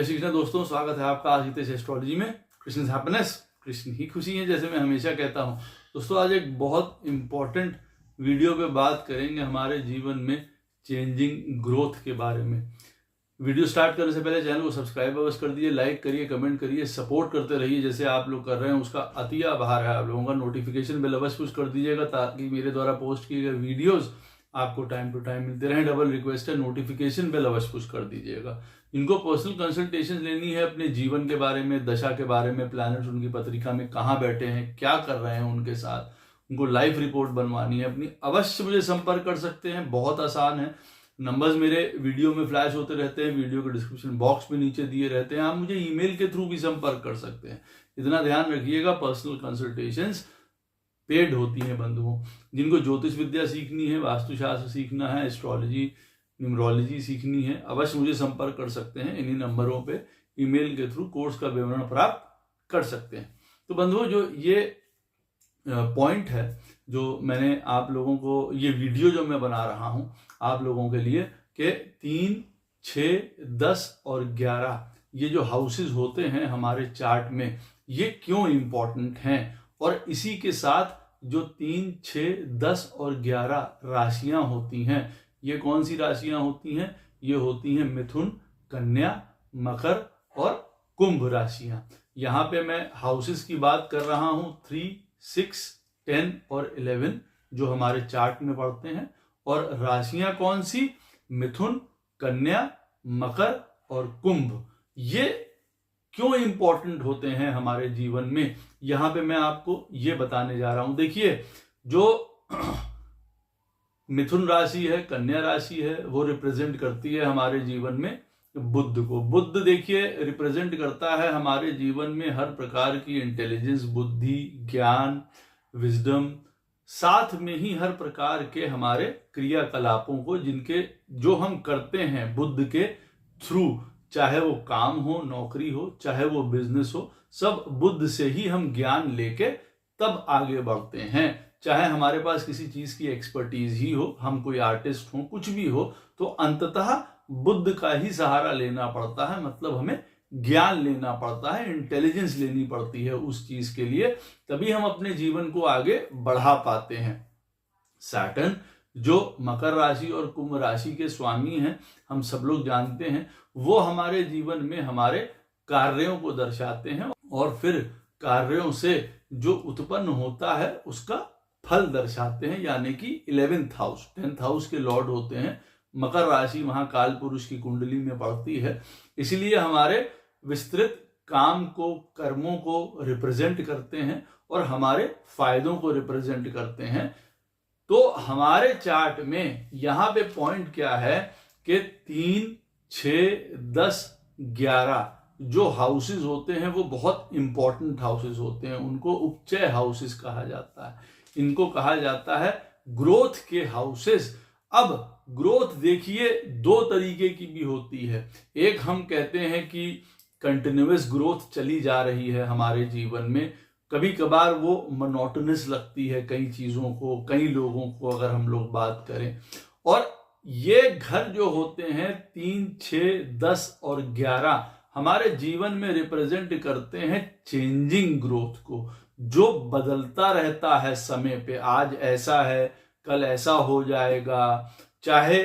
जय श्री कृष्ण दोस्तों, स्वागत है आपका आज हितेश एस्ट्रोलॉजी में। कृष्ण इज हैप्पीनेस, कृष्ण ही खुशी है, जैसे मैं हमेशा कहता हूँ। दोस्तों आज एक बहुत इंपॉर्टेंट वीडियो पे बात करेंगे हमारे जीवन में चेंजिंग ग्रोथ के बारे में। वीडियो स्टार्ट करने से पहले चैनल को सब्सक्राइब अवश्य कर दीजिए, लाइक करिए, कमेंट करिए, सपोर्ट करते रहिए जैसे आप लोग कर रहे हैं। उसका अति आभार है आप लोगों का। नोटिफिकेशन बेल अवश्य पुश कर दीजिएगा ताकि मेरे द्वारा पोस्ट किए गए वीडियोस आपको टाइम टू टाइम मिलते रहें। डबल रिक्वेस्ट है, नोटिफिकेशन बेल अवश्य पुश कर दीजिएगा। इनको पर्सनल कंसल्टेशन लेनी है अपने जीवन के बारे में, दशा के बारे में, प्लैनेट्स उनकी पत्रिका में कहाँ बैठे हैं, क्या कर रहे हैं उनके साथ, उनको लाइव रिपोर्ट बनवानी है अपनी, अवश्य मुझे संपर्क कर सकते हैं। बहुत आसान है, नंबर्स मेरे वीडियो में फ्लैश होते रहते हैं, वीडियो के डिस्क्रिप्शन बॉक्स में नीचे दिए रहते हैं। आप मुझे ईमेल के थ्रू भी संपर्क कर सकते हैं। इतना ध्यान रखिएगा, पर्सनल कंसल्टेशंस पेड होती हैं बंधुओं। जिनको ज्योतिष विद्या सीखनी है, वास्तुशास्त्र सीखना है, एस्ट्रोलॉजी, न्यूमरोलॉजी सीखनी है, अवश्य मुझे संपर्क कर सकते हैं। इन्हीं नंबरों पे ईमेल के थ्रू कोर्स का विवरण प्राप्त कर सकते हैं। तो बंधुओं, जो ये पॉइंट है जो मैंने आप लोगों को, ये वीडियो जो मैं बना रहा हूं आप लोगों के लिए, कि 3, 6, 10 और 11 ये जो हाउसेस होते हैं हमारे चार्ट में, ये क्यों इंपॉर्टेंट हैं, और इसी के साथ जो 3, 6, 10 और 11 राशियां होती हैं, ये कौन सी राशियां होती हैं? ये होती हैं मिथुन, कन्या, मकर और कुंभ राशियां। यहां पे मैं हाउसेस की बात कर रहा हूं, 3, 6, 10 और 11 जो हमारे चार्ट में पड़ते हैं। और राशियां कौन सी? मिथुन, कन्या, मकर और कुंभ। ये क्यों इंपॉर्टेंट होते हैं हमारे जीवन में, यहां पे मैं आपको ये बताने जा रहा हूं। देखिए, जो मिथुन राशि है, कन्या राशि है, वो रिप्रेजेंट करती है हमारे जीवन में बुध को। बुध देखिए रिप्रेजेंट करता है हमारे जीवन में हर प्रकार की इंटेलिजेंस, बुद्धि, ज्ञान, विजडम, साथ में ही हर प्रकार के हमारे क्रियाकलापों को जो हम करते हैं बुध के थ्रू, चाहे वो काम हो, नौकरी हो, चाहे वो बिजनेस हो, सब बुध से ही हम ज्ञान लेके तब आगे बढ़ते हैं। चाहे हमारे पास किसी चीज की एक्सपर्टीज ही हो, हम कोई आर्टिस्ट हो, कुछ भी हो, तो अंततः बुद्ध का ही सहारा लेना पड़ता है। मतलब हमें ज्ञान लेना पड़ता है, इंटेलिजेंस लेनी पड़ती है उस चीज के लिए, तभी हम अपने जीवन को आगे बढ़ा पाते हैं। सैटर्न जो मकर राशि और कुंभ राशि के स्वामी हैं, हम सब लोग जानते हैं, वो हमारे जीवन में हमारे कार्यों को दर्शाते हैं, और फिर कार्यों से जो उत्पन्न होता है उसका फल दर्शाते हैं। यानी कि 11th हाउस, 10th हाउस के लॉर्ड होते हैं। मकर राशि वहां काल पुरुष की कुंडली में पड़ती है, इसलिए हमारे विस्तृत काम को, कर्मों को रिप्रेजेंट करते हैं और हमारे फायदों को रिप्रेजेंट करते हैं। तो हमारे चार्ट में यहां पे पॉइंट क्या है कि 3, 6, 10, 11 जो हाउसेस होते हैं वो बहुत इंपॉर्टेंट हाउसेस होते हैं। उनको उपचय हाउसेस कहा जाता है, इनको कहा जाता है ग्रोथ के हाउसेस। अब ग्रोथ देखिए दो तरीके की भी होती है। एक हम कहते हैं कि कंटिन्यूअस ग्रोथ चली जा रही है हमारे जीवन में, कभी कभार वो मोनोटोनस लगती है कई चीजों को, कई लोगों को अगर हम लोग बात करें। और ये घर जो होते हैं 3, 6, 10 और 11 हमारे जीवन में रिप्रेजेंट करते हैं चेंजिंग ग्रोथ को, जो बदलता रहता है समय पे। आज ऐसा है, कल ऐसा हो जाएगा, चाहे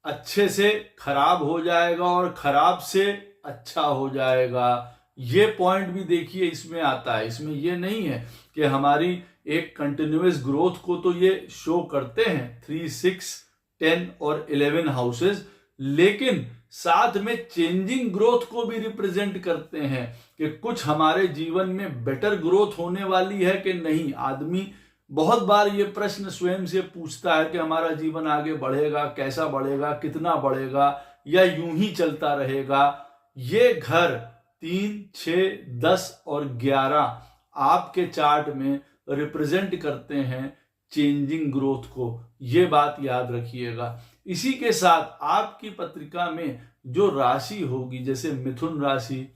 अच्छे से खराब हो जाएगा और खराब से अच्छा हो जाएगा। ये पॉइंट भी देखिए इसमें आता है। इसमें ये नहीं है कि हमारी एक कंटिन्यूअस ग्रोथ को तो ये शो करते हैं 3, 6, 10 और 11 हाउसेस, लेकिन साथ में चेंजिंग ग्रोथ को भी रिप्रेजेंट करते हैं कि कुछ हमारे जीवन में बेटर ग्रोथ होने वाली है कि नहीं। आदमी बहुत बार ये प्रश्न स्वयं से पूछता है कि हमारा जीवन आगे बढ़ेगा, कैसा बढ़ेगा, कितना बढ़ेगा, या यूं ही चलता रहेगा। ये घर 3, 6, 10 और 11 आपके चार्ट में रिप्रेजेंट करते हैं चेंजिंग ग्रोथ को। ये बात याद रखिएगा। इसी के साथ आपकी पत्रिका में जो राशि होगी, जैसे मिथुन राशि,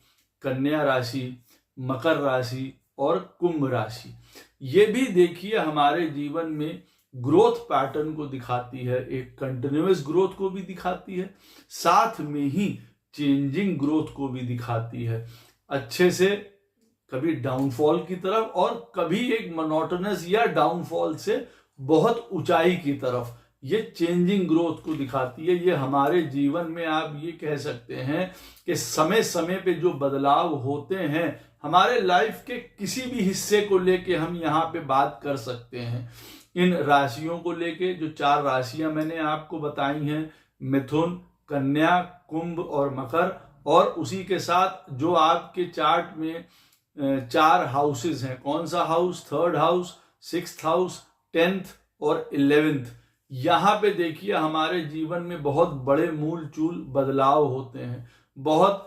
कन्या राशि, मकर राशि और कुंभ राशि, ये भी देखिए हमारे जीवन में ग्रोथ पैटर्न को दिखाती है, एक कंटिन्यूअस ग्रोथ को भी दिखाती है, साथ में ही चेंजिंग ग्रोथ को भी दिखाती है, अच्छे से कभी डाउनफॉल की तरफ और कभी एक मोनोटोनस या डाउनफॉल से बहुत ऊंचाई की तरफ, ये चेंजिंग ग्रोथ को दिखाती है। ये हमारे जीवन में आप ये कह सकते हैं कि समय समय पे जो बदलाव होते हैं हमारे लाइफ के किसी भी हिस्से को लेके हम यहाँ पे बात कर सकते हैं। इन राशियों को लेके जो 4 राशियां मैंने आपको बताई हैं, मिथुन, कन्या, कुंभ और मकर, और उसी के साथ जो आपके चार्ट में 4 हाउसेस हैं, कौन सा house, 3rd house, 6th house, 10th और 11th, यहाँ पे देखिए हमारे जीवन में बहुत बड़े मूल चूल बदलाव होते हैं, बहुत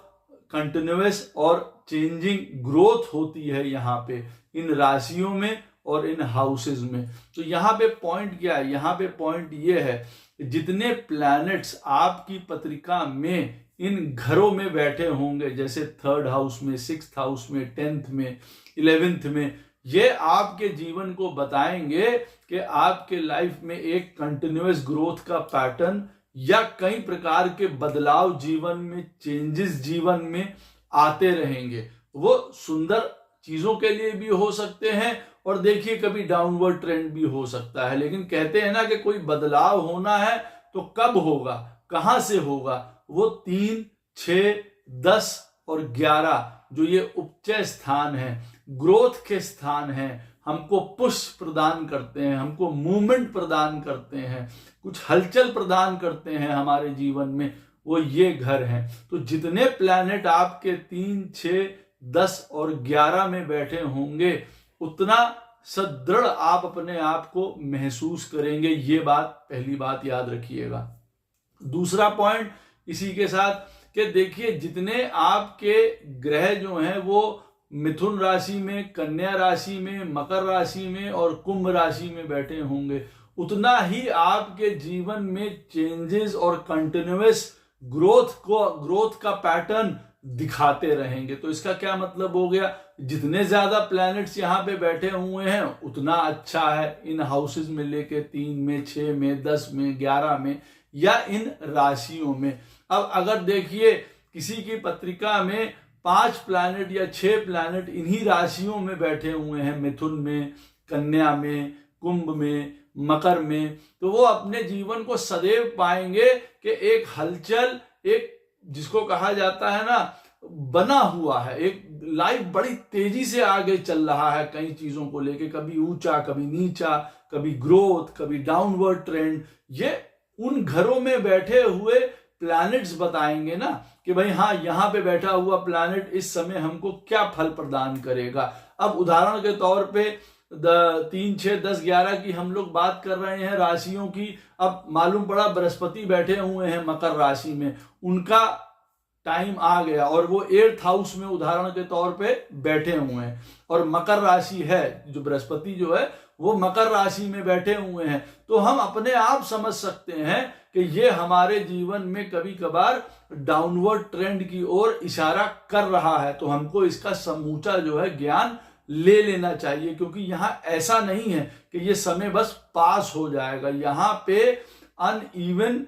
कंटिन्यूअस और चेंजिंग ग्रोथ होती है यहाँ पे इन राशियों में और इन हाउसेस में। तो यहाँ पे पॉइंट क्या है, यहाँ पे पॉइंट ये है जितने प्लैनेट्स आपकी पत्रिका में इन घरों में बैठे होंगे, जैसे 3rd हाउस में, 6th हाउस में, 10th में, 11th में, ये आपके जीवन को बताएंगे कि आपके लाइफ में एक कंटिन्यूअस ग्रोथ का पैटर्न या कई प्रकार के बदलाव जीवन में, चेंजेस जीवन में आते रहेंगे। वो सुंदर चीजों के लिए भी हो सकते हैं और देखिए कभी डाउनवर्ड ट्रेंड भी हो सकता है, लेकिन कहते हैं ना कि कोई बदलाव होना है तो कब होगा, कहां से होगा, वो 3, 6, 10 और 11 जो ये उपचय स्थान है, ग्रोथ के स्थान हैं, हमको पुश प्रदान करते हैं, हमको मूवमेंट प्रदान करते हैं, कुछ हलचल प्रदान करते हैं हमारे जीवन में, वो ये घर हैं। तो जितने प्लैनेट आपके 3, 6, 10 और 11 में बैठे होंगे उतना सदृढ़ आप अपने आप को महसूस करेंगे। ये बात पहली बात याद रखिएगा। दूसरा पॉइंट इसी के साथ कि देखिए जितने आपके ग्रह जो हैं वो मिथुन राशि में, कन्या राशि में, मकर राशि में और कुंभ राशि में बैठे होंगे, उतना ही आपके जीवन में चेंजेस और कंटिन्यूअस ग्रोथ का पैटर्न दिखाते रहेंगे। तो इसका क्या मतलब हो गया, जितने ज्यादा प्लैनेट्स यहाँ पे बैठे हुए हैं उतना अच्छा है इन हाउसेस में लेके 3 में, 6 में, 10 में, 11 में या इन राशियों में। अब अगर देखिए किसी की पत्रिका में 5 प्लैनेट या 6 प्लैनेट इन्हीं राशियों में बैठे हुए हैं, मिथुन में, कन्या में, कुंभ में, मकर में, तो वो अपने जीवन को सदैव पाएंगे कि एक हलचल, एक जिसको कहा जाता है ना बना हुआ है, एक लाइफ बड़ी तेजी से आगे चल रहा है कई चीजों को लेके, कभी ऊंचा, कभी नीचा, कभी ग्रोथ, कभी डाउनवर्ड ट्रेंड। ये उन घरों में बैठे हुए प्लैनेट्स बताएंगे ना कि भाई हाँ यहाँ पे बैठा हुआ प्लैनेट इस समय हमको क्या फल प्रदान करेगा। अब उदाहरण के तौर पे 3, 6, 10, 11 की हम लोग बात कर रहे हैं राशियों की। अब मालूम पड़ा बृहस्पति बैठे हुए हैं मकर राशि में, उनका टाइम आ गया और वो 8th हाउस में उदाहरण के तौर पे बैठे हुए हैं और मकर राशि है, जो बृहस्पति जो है वो मकर राशि में बैठे हुए हैं। तो हम अपने आप समझ सकते हैं कि ये हमारे जीवन में कभी कभार डाउनवर्ड ट्रेंड की ओर इशारा कर रहा है, तो हमको इसका समूचा जो है ज्ञान ले लेना चाहिए, क्योंकि यहाँ ऐसा नहीं है कि ये समय बस पास हो जाएगा। यहाँ पे अनइवन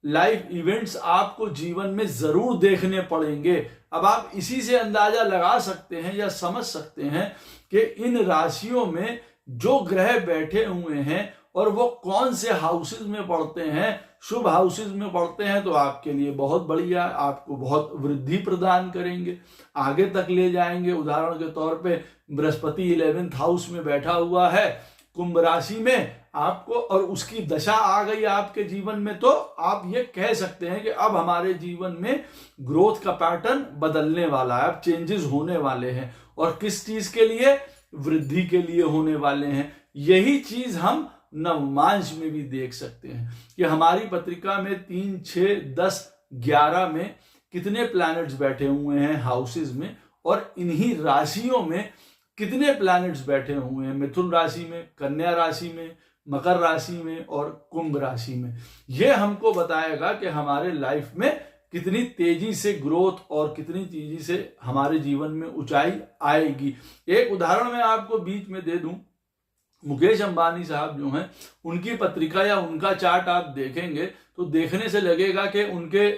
लाइफ इवेंट्स आपको जीवन में जरूर देखने पड़ेंगे। अब आप इसी से अंदाजा लगा सकते हैं या समझ सकते हैं कि इन राशियों में जो ग्रह बैठे हुए हैं और वो कौन से हाउसेस में पड़ते हैं, शुभ हाउसेस में पड़ते हैं तो आपके लिए बहुत बढ़िया, आपको बहुत वृद्धि प्रदान करेंगे, आगे तक ले जाएंगे। उदाहरण के तौर पे बृहस्पति 11th हाउस में बैठा हुआ है कुंभ राशि में आपको, और उसकी दशा आ गई आपके जीवन में, तो आप ये कह सकते हैं कि अब हमारे जीवन में ग्रोथ का पैटर्न बदलने वाला है, अब चेंजेस होने वाले हैं। और किस चीज के लिए, वृद्धि के लिए होने वाले हैं। यही चीज हम नवमांश में भी देख सकते हैं कि हमारी पत्रिका में 3, 6, 10, 11 में कितने प्लैनेट्स बैठे हुए हैं हाउसेस में, और इन्हीं राशियों में कितने प्लैनेट्स बैठे हुए हैं, मिथुन राशि में, कन्या राशि में, मकर राशि में और कुंभ राशि में। यह हमको बताएगा कि हमारे लाइफ में कितनी तेजी से ग्रोथ और कितनी तेजी से हमारे जीवन में ऊंचाई आएगी। एक उदाहरण मैं आपको बीच में दे दूं, मुकेश अंबानी साहब जो हैं उनकी पत्रिका या उनका चार्ट आप देखेंगे तो देखने से लगेगा कि उनके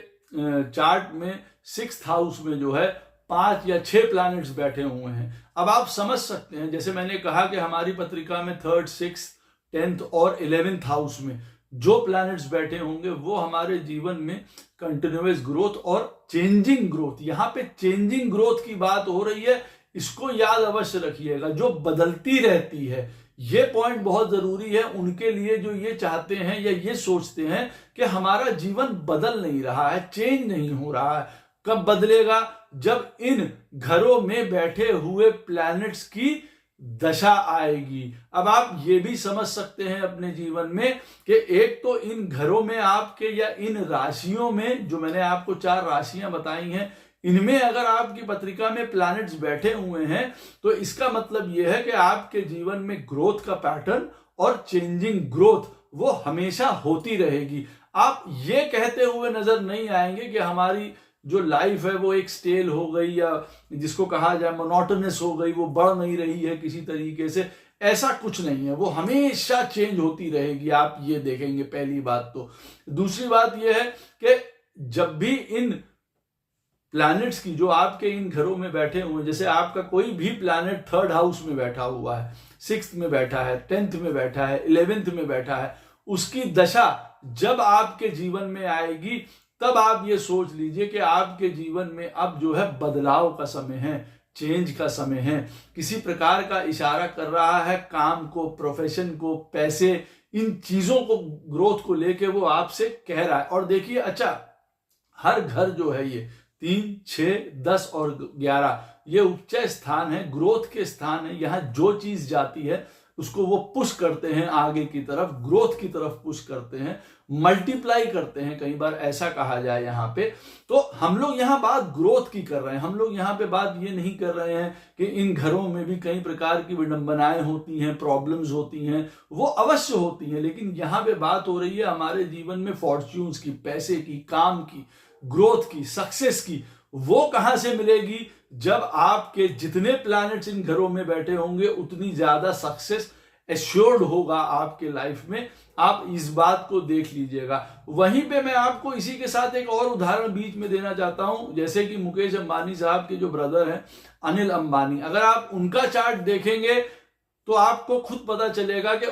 चार्ट में 6th हाउस में जो है 5 या 6 प्लैनेट्स बैठे हुए हैं। अब आप समझ सकते हैं, जैसे मैंने कहा कि हमारी पत्रिका में 3rd, 6th, 10th और 11th हाउस में जो प्लैनेट्स बैठे होंगे वो हमारे जीवन में कंटिन्यूअस ग्रोथ और चेंजिंग ग्रोथ, यहां पे चेंजिंग ग्रोथ की बात हो रही है, इसको याद अवश्य रखिएगा, जो बदलती रहती है। ये पॉइंट बहुत जरूरी है उनके लिए जो ये चाहते हैं या ये सोचते हैं कि हमारा जीवन बदल नहीं रहा है, चेंज नहीं हो रहा है। कब बदलेगा? जब इन घरों में बैठे हुए प्लैनेट्स की दशा आएगी। अब आप ये भी समझ सकते हैं अपने जीवन में कि एक तो इन घरों में आपके या इन राशियों में, जो मैंने आपको 4 राशियां बताई हैं, इनमें अगर आपकी पत्रिका में प्लैनेट्स बैठे हुए हैं तो इसका मतलब यह है कि आपके जीवन में ग्रोथ का पैटर्न और चेंजिंग ग्रोथ वो हमेशा होती रहेगी। आप ये कहते हुए नजर नहीं आएंगे कि हमारी जो लाइफ है वो एक स्टेल हो गई या जिसको कहा जाए मोनोटोनस हो गई, वो बढ़ नहीं रही है किसी तरीके से। ऐसा कुछ नहीं है, वो हमेशा चेंज होती रहेगी, आप ये देखेंगे, पहली बात तो। दूसरी बात यह है कि जब भी इन प्लैनेट्स की जो आपके इन घरों में बैठे हुए, जैसे आपका कोई भी प्लैनेट 3rd हाउस में बैठा हुआ है, 6th में बैठा है, 10th में बैठा है, 11th में बैठा है, उसकी दशा जब आपके जीवन में आएगी तब आप ये सोच लीजिए कि आपके जीवन में अब जो है बदलाव का समय है, चेंज का समय है, किसी प्रकार का इशारा कर रहा है काम को, प्रोफेशन को, पैसे, इन चीजों को, ग्रोथ को लेके वो आपसे कह रहा है। और देखिए, अच्छा, हर घर जो है ये 3, 6, 10 और 11 ये उच्च स्थान है, ग्रोथ के स्थान है। यहां जो चीज जाती है उसको वो पुश करते हैं आगे की तरफ, ग्रोथ की तरफ पुश करते हैं, मल्टीप्लाई करते हैं, कई बार ऐसा कहा जाए यहाँ पे। तो हम लोग यहाँ बात ग्रोथ की कर रहे हैं, हम लोग यहाँ पे बात ये नहीं कर रहे हैं कि इन घरों में भी कई प्रकार की विडंबनाएं होती हैं, प्रॉब्लम्स होती हैं, वो अवश्य होती हैं, लेकिन यहाँ पे बात हो रही है हमारे जीवन में फॉर्च्यून्स की, पैसे की, काम की, ग्रोथ की, सक्सेस की। वो कहां से मिलेगी? जब आपके जितने प्लैनेट्स इन घरों में बैठे होंगे उतनी ज्यादा सक्सेस एश्योर्ड होगा आपके लाइफ में। आप इस बात को देख लीजिएगा। वहीं पे मैं आपको इसी के साथ एक और उदाहरण बीच में देना चाहता हूं, जैसे कि मुकेश अंबानी साहब के जो ब्रदर हैं अनिल अंबानी, अगर आप उनका चार्ट देखेंगे तो आपको खुद पता चलेगा कि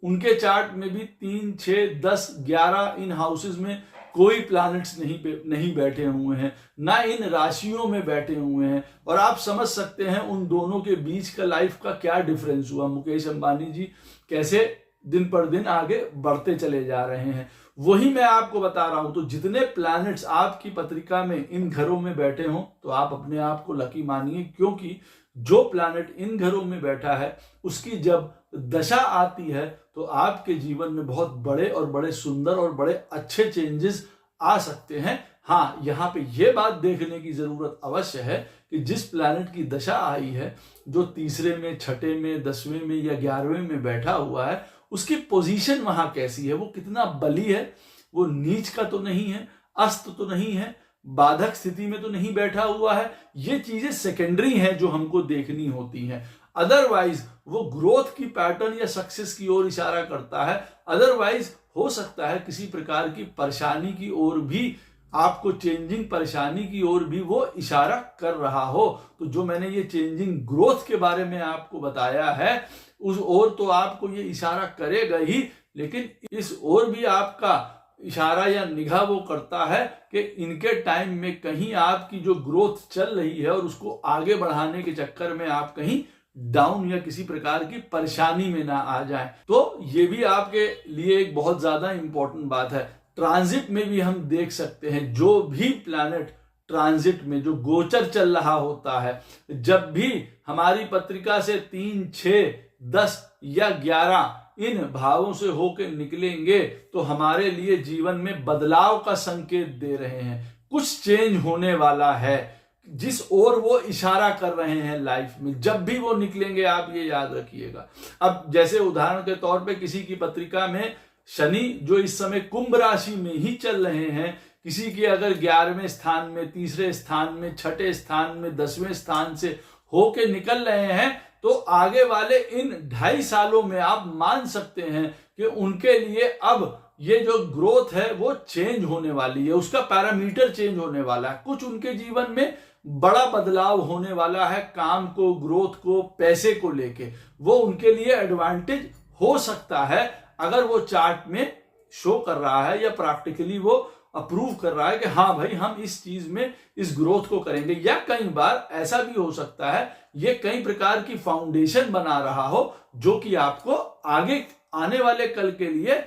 उनके चार्ट में भी 3, 6, 10, 11 इन हाउसेस में कोई प्लैनेट्स नहीं बैठे हुए हैं, ना इन राशियों में बैठे हुए हैं। और आप समझ सकते हैं उन दोनों के बीच का लाइफ का क्या डिफरेंस हुआ। मुकेश अंबानी जी कैसे दिन पर दिन आगे बढ़ते चले जा रहे हैं, वही मैं आपको बता रहा हूं। तो जितने प्लैनेट्स आपकी पत्रिका में इन घरों में बैठे हों तो आप अपने आप को लकी मानिए, क्योंकि जो प्लैनेट इन घरों में बैठा है उसकी जब दशा आती है तो आपके जीवन में बहुत बड़े और बड़े सुंदर और बड़े अच्छे चेंजेस आ सकते हैं। हाँ, यहाँ पे ये बात देखने की जरूरत अवश्य है कि जिस प्लैनेट की दशा आई है, जो तीसरे में, छठे में, 10वें में या 11वें में बैठा हुआ है, उसकी पोजीशन वहां कैसी है, वो कितना बली है, वो नीच का तो नहीं है, अस्त तो नहीं है, बाधक स्थिति में तो नहीं बैठा हुआ है। ये चीजें सेकेंडरी हैं जो हमको देखनी होती हैं। अदरवाइज वो ग्रोथ की पैटर्न या सक्सेस की ओर इशारा करता है, अदरवाइज हो सकता है किसी प्रकार की परेशानी की ओर भी, आपको चेंजिंग परेशानी की ओर भी वो इशारा कर रहा हो। तो जो मैंने ये चेंजिंग ग्रोथ के बारे में आपको बताया है, उस ओर तो आपको ये इशारा करेगा ही, लेकिन इस ओर भी आपका इशारा या निगाह वो करता है कि इनके टाइम में कहीं आपकी जो ग्रोथ चल रही है और उसको आगे बढ़ाने के चक्कर में आप कहीं डाउन या किसी प्रकार की परेशानी में ना आ जाए। तो ये भी आपके लिए एक बहुत ज्यादा इंपॉर्टेंट बात है। ट्रांजिट में भी हम देख सकते हैं, जो भी प्लैनेट ट्रांजिट में जो गोचर चल रहा होता है, जब भी हमारी पत्रिका से 3, 6, 10 या 11 इन भावों से होकर निकलेंगे तो हमारे लिए जीवन में बदलाव का संकेत दे रहे हैं, कुछ चेंज होने वाला है, जिस ओर वो इशारा कर रहे हैं लाइफ में। जब भी वो निकलेंगे आप ये याद रखिएगा। अब जैसे उदाहरण के तौर पे किसी की पत्रिका में शनि जो इस समय कुंभ राशि में ही चल रहे हैं, किसी के अगर 11वें स्थान में, तीसरे स्थान में, छठे स्थान में, 10वें स्थान से होके निकल रहे हैं, तो आगे वाले इन 2.5 सालों में आप मान सकते हैं कि उनके लिए अब ये जो ग्रोथ है वो चेंज होने वाली है, उसका पैरामीटर चेंज होने वाला है, कुछ उनके जीवन में बड़ा बदलाव होने वाला है, काम को, ग्रोथ को, पैसे को लेके। वो उनके लिए एडवांटेज हो सकता है अगर वो चार्ट में शो कर रहा है या प्रैक्टिकली वो अप्रूव कर रहा है कि हाँ भाई हम इस चीज में इस ग्रोथ को करेंगे। या कई बार ऐसा भी हो सकता है ये कई प्रकार की फाउंडेशन बना रहा हो जो कि आपको आगे आने वाले कल के लिए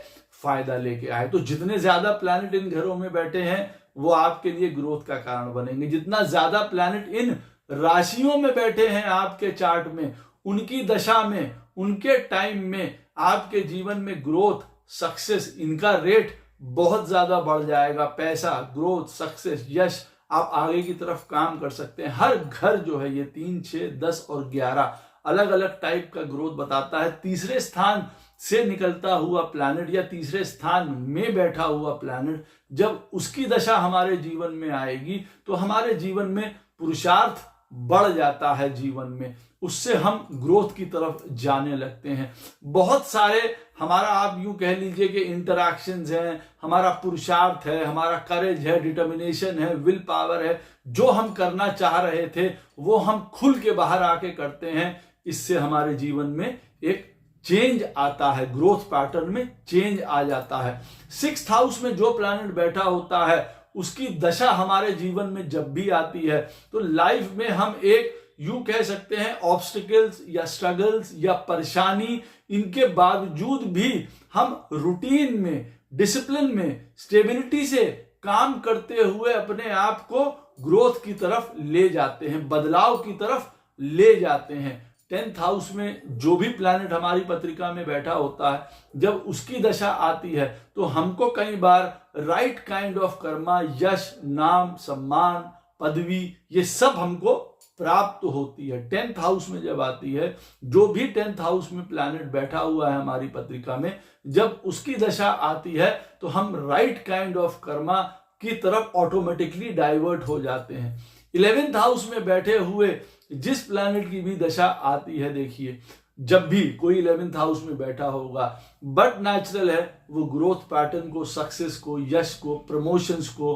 फायदा लेके आए। तो जितने ज्यादा प्लैनेट इन घरों में बैठे हैं वो आपके लिए ग्रोथ का कारण बनेंगे। जितना ज्यादा प्लैनेट इन राशियों में बैठे हैं आपके चार्ट में, उनकी दशा में, उनके टाइम में आपके जीवन में ग्रोथ, सक्सेस, इनका रेट बहुत ज्यादा बढ़ जाएगा। पैसा, ग्रोथ, सक्सेस, यश, आप आगे की तरफ काम कर सकते हैं। हर घर जो है ये 3, 6, 10 और 11 अलग अलग टाइप का ग्रोथ बताता है। तीसरे स्थान से निकलता हुआ प्लैनेट या तीसरे स्थान में बैठा हुआ प्लैनेट जब उसकी दशा हमारे जीवन में आएगी तो हमारे जीवन में पुरुषार्थ बढ़ जाता है जीवन में, उससे हम ग्रोथ की तरफ जाने लगते हैं। बहुत सारे हमारा आप यूं कह लीजिए कि इंटरैक्शंस हैं, हमारा पुरुषार्थ है, हमारा करेज है, डिटर्मिनेशन है, विल पावर है, जो हम करना चाह रहे थे वो हम खुल के बाहर आके करते हैं। इससे हमारे जीवन में एक चेंज आता है, ग्रोथ पैटर्न में चेंज आ जाता है। 6th हाउस में जो प्लैनेट बैठा होता है उसकी दशा हमारे जीवन में जब भी आती है तो लाइफ में हम एक यूं कह सकते हैं ऑब्स्टिकल्स या स्ट्रगल्स या परेशानी, इनके बावजूद भी हम रूटीन में, डिसिप्लिन में, स्टेबिलिटी से काम करते हुए अपने आप को ग्रोथ की तरफ ले जाते हैं, बदलाव की तरफ ले जाते हैं। 10th हाउस में जो भी प्लैनेट हमारी पत्रिका में बैठा होता है जब उसकी दशा आती है तो हमको कई बार राइट काइंड ऑफ कर्मा, यश, नाम, सम्मान, पदवी, ये सब हमको प्राप्त होती है। 10th हाउस में जब आती है, जो भी 10th हाउस में प्लैनेट बैठा हुआ है हमारी पत्रिका में, जब उसकी दशा आती है तो हम राइट काइंड ऑफ कर्मा की तरफ ऑटोमेटिकली डाइवर्ट हो जाते हैं। 11th हाउस में बैठे हुए जिस प्लैनेट की भी दशा आती है, देखिए जब भी कोई 11th हाउस में बैठा होगा, बट नेचुरल है वो ग्रोथ पैटर्न को, सक्सेस को, यश को, प्रमोशंस को,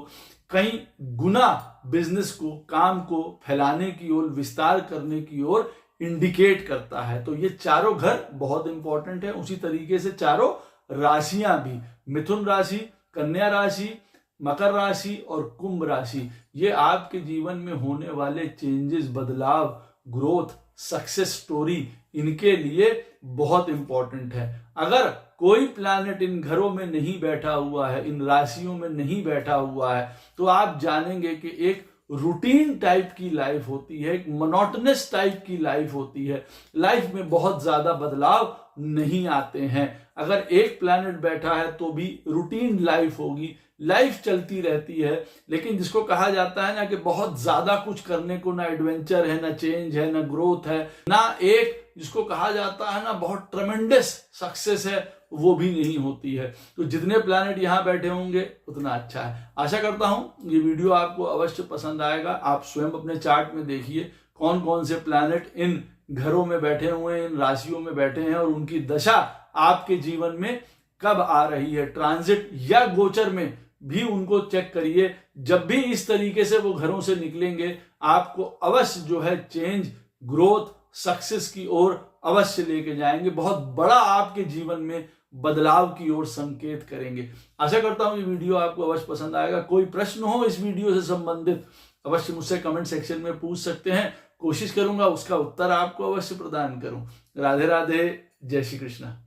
कई गुना बिजनेस को, काम को फैलाने की ओर, विस्तार करने की ओर इंडिकेट करता है। तो ये चारों घर बहुत इंपॉर्टेंट है। उसी तरीके से चारों राशियां भी, मिथुन राशि, कन्या राशि, मकर राशि और कुंभ राशि, ये आपके जीवन में होने वाले चेंजेस, बदलाव, ग्रोथ, सक्सेस स्टोरी, इनके लिए बहुत इंपॉर्टेंट है। अगर कोई प्लैनेट इन घरों में नहीं बैठा हुआ है, इन राशियों में नहीं बैठा हुआ है, तो आप जानेंगे कि एक रूटीन टाइप की लाइफ होती है, एक मोनोटोनस टाइप की लाइफ होती है। लाइफ में बहुत ज्यादा बदलाव नहीं आते हैं। अगर एक प्लैनेट बैठा है तो भी रूटीन लाइफ होगी, लाइफ चलती रहती है। लेकिन जिसको कहा जाता है ना कि बहुत ज्यादा कुछ करने को, ना एडवेंचर है, ना चेंज है, ना ग्रोथ है, ना एक जिसको कहा जाता है ना बहुत ट्रेमेंडस सक्सेस है, वो भी नहीं होती है। तो जितने प्लैनेट यहां बैठे होंगे उतना अच्छा है। आशा करता हूं ये वीडियो आपको अवश्य पसंद आएगा। आप स्वयं अपने चार्ट में देखिए कौन कौन से प्लैनेट इन घरों में बैठे हुए हैं, इन राशियों में बैठे हैं और उनकी दशा आपके जीवन में कब आ रही है। ट्रांजिट या गोचर में भी उनको चेक करिए। जब भी इस तरीके से वो घरों से निकलेंगे आपको अवश्य जो है चेंज, ग्रोथ, सक्सेस की ओर अवश्य लेके जाएंगे, बहुत बड़ा आपके जीवन में बदलाव की ओर संकेत करेंगे। आशा करता हूं ये वीडियो आपको अवश्य पसंद आएगा। कोई प्रश्न हो इस वीडियो से संबंधित अवश्य मुझसे कमेंट सेक्शन में पूछ सकते हैं, कोशिश करूंगा उसका उत्तर आपको अवश्य प्रदान करूं। राधे राधे, जय श्री कृष्ण।